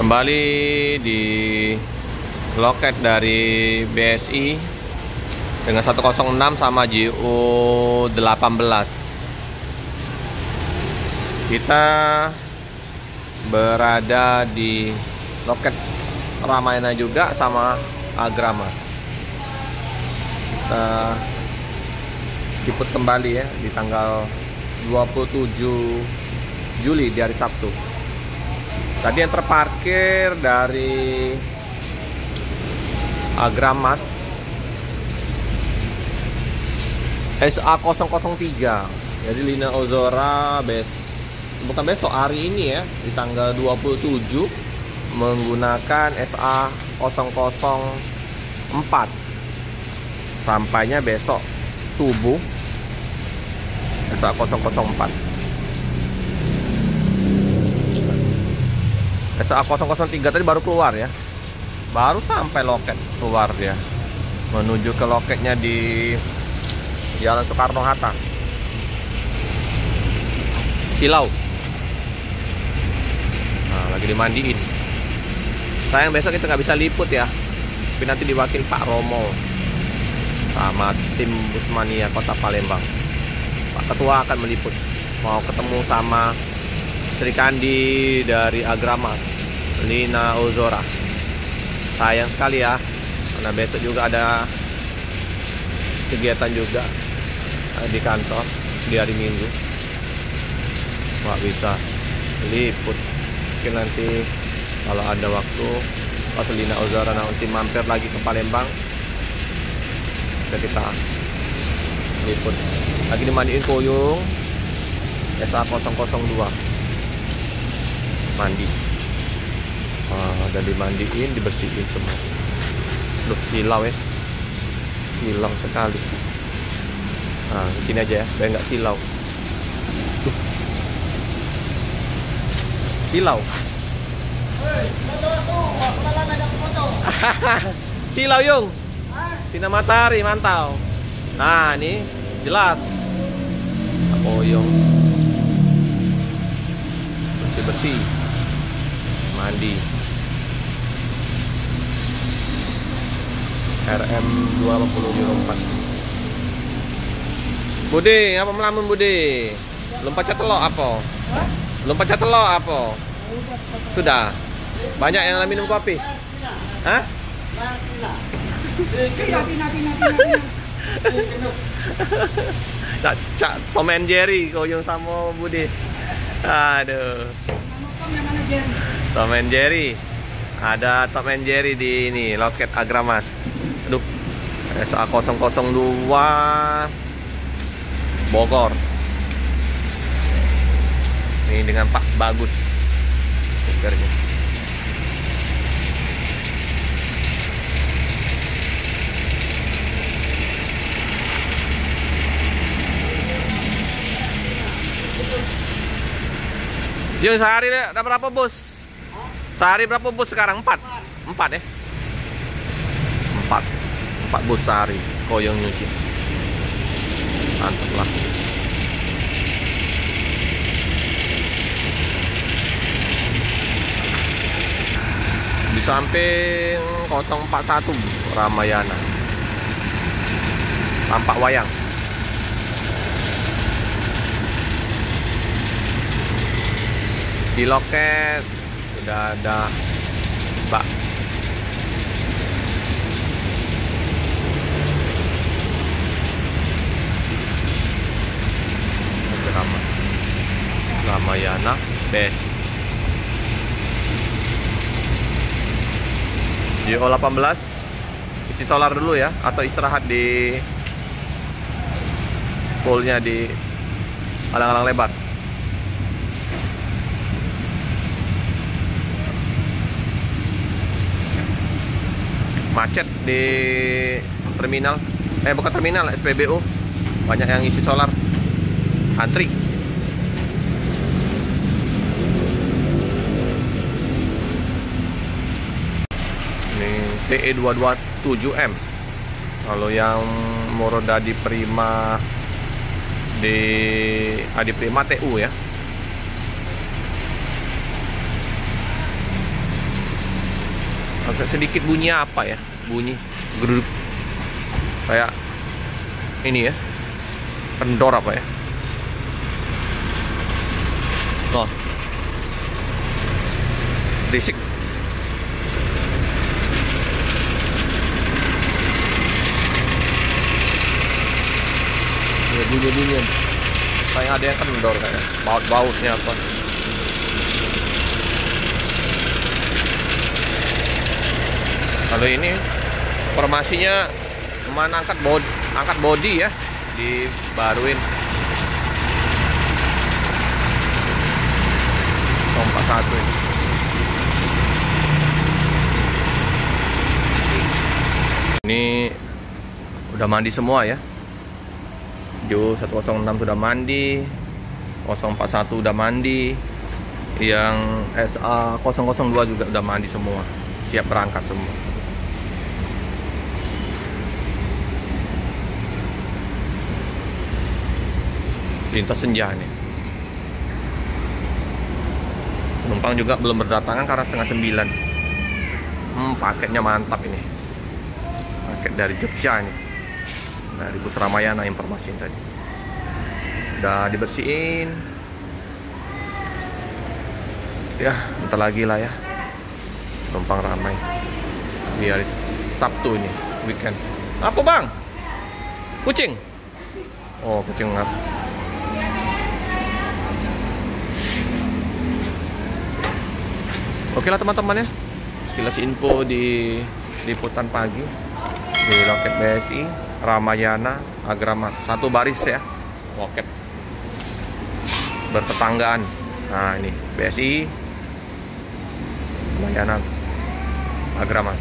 Kembali di loket dari BSI dengan 106 sama JU18. Kita berada di loket Ramayana juga sama Agramas. Kita jemput kembali ya di tanggal 27 Juli di hari Sabtu. Tadi yang terparkir dari Agramas SA003. Jadi Lina Ozora bukan besok, hari ini ya, di tanggal 27 menggunakan SA004. Sampainya besok subuh SA004. SA003 tadi baru keluar ya. Baru sampai loket keluar dia. Menuju ke loketnya di Jalan Soekarno-Hatta. Silau. Nah, lagi dimandiin. Sayang besok kita nggak bisa liput ya. Tapi nanti diwakil Pak Romo sama tim Busmania Kota Palembang. Pak Ketua akan meliput. Mau ketemu sama Sri Kandi dari Agramas, Lina Ozora. Sayang sekali ya, karena besok juga ada kegiatan juga di kantor di hari Minggu. Nggak bisa liput. Mungkin nanti kalau ada waktu pas Lina Ozora nanti mampir lagi ke Palembang, kita liput. Lagi dimandiin Koyung SA002. Mandi. Udah dimandiin, dibersihin semua. Duh, silau ya. Silau sekali. Nah, sini aja ya, biar nggak silau. Duh. Silau. Silau Yung. Sinar matahari mantau. Nah, ini jelas. Koyong. Bersih. Mandi. RM2004. Budi, apa melamun Budi? Belum pecah telok apa? Belum pecah telok apa? Sudah. Banyak yang minum kopi. Hah? Cak Tom and Jerry Koyong sama Budi. Aduh. Tom and Jerry. Ada Tom and Jerry di ini loket Agramas. Aduh. SA002 Bogor. Ini dengan Pak Bagus. Stikernya. Yung sehari ada berapa bus? Sehari berapa bus sekarang? 4? 4 ya? 4 bus sehari Koyong nyuci. Mantap lah. Di samping 041 Ramayana. Tampak wayang. Di loket sudah ada Mbak. Ramayana best. JU18 isi solar dulu ya, atau istirahat di poolnya di alang-alang lebar. Macet di terminal, bukan terminal, SPBU. Banyak yang isi solar, antri. Ini TE227M. Kalau yang Morodadi Prima di Adi Prima TU ya. Agak sedikit bunyi apa ya? Bunyi geruduk. Kayak ini ya. Kendor apa ya? Oh. Berisik. Ya, bunyi-bunyian. Kayak ada yang kendor kayak baut-bautnya apa. Kalau ini formasinya mana angkat body ya, dibaruin. Kompak satu ini. Ini udah mandi semua ya. Jo 106 sudah mandi, 041 udah mandi, yang SA 002 juga udah mandi semua, siap berangkat semua. Lintas senja nih. Penumpang juga belum berdatangan karena setengah 9. Paketnya mantap ini. Paket dari Jogja nih. Dari bus Ramayana informasiin tadi. Udah dibersihin. Ya, bentar lagi lah ya. Penumpang ramai. Di hari Sabtu ini, weekend. Apa bang? Kucing? Oh, kucing ngap. Oke lah teman-teman ya, sekilas info di liputan pagi di loket BSI Ramayana Agramas, satu baris ya loket bertetanggaan. Nah ini BSI Ramayana Agramas.